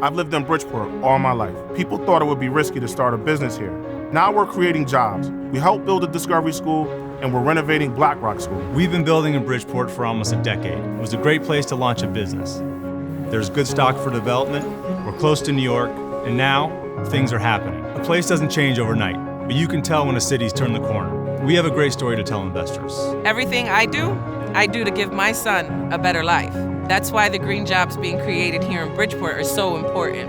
I've lived in Bridgeport all my life. People thought it would be risky to start a business here. Now we're creating jobs. We helped build a Discovery School, and we're renovating Black Rock School. We've been building in Bridgeport for almost a decade. It was a great place to launch a business. There's good stock for development, we're close to New York, and now things are happening. A place doesn't change overnight, but you can tell when a city's turned the corner. We have a great story to tell investors. Everything I do to give my son a better life. That's why the green jobs being created here in Bridgeport are so important.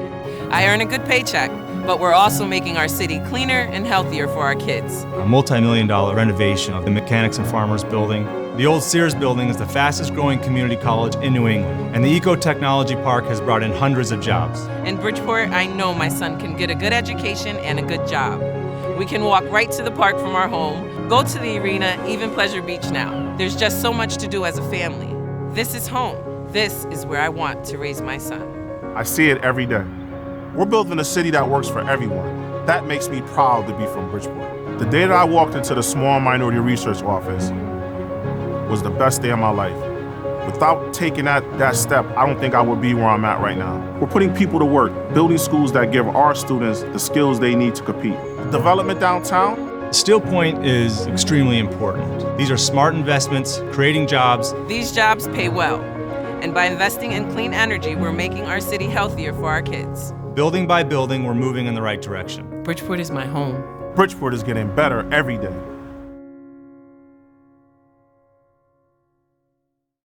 I earn a good paycheck, but we're also making our city cleaner and healthier for our kids. A multi-million-dollar renovation of the Mechanics and Farmers building. The old Sears building is the fastest growing community college in New England, and the Eco-Technology Park has brought in hundreds of jobs. In Bridgeport, I know my son can get a good education and a good job. We can walk right to the park from our home, go to the arena, even Pleasure Beach now. There's just so much to do as a family. This is home. This is where I want to raise my son. I see it every day. We're building a city that works for everyone. That makes me proud to be from Bridgeport. The day that I walked into the Small Minority Research Office was the best day of my life. Without taking that step, I don't think I would be where I'm at right now. We're putting people to work, building schools that give our students the skills they need to compete. Development downtown. Steel Point is extremely important. These are smart investments, creating jobs. These jobs pay well. And by investing in clean energy, we're making our city healthier for our kids. Building by building, we're moving in the right direction. Bridgeport is my home. Bridgeport is getting better every day.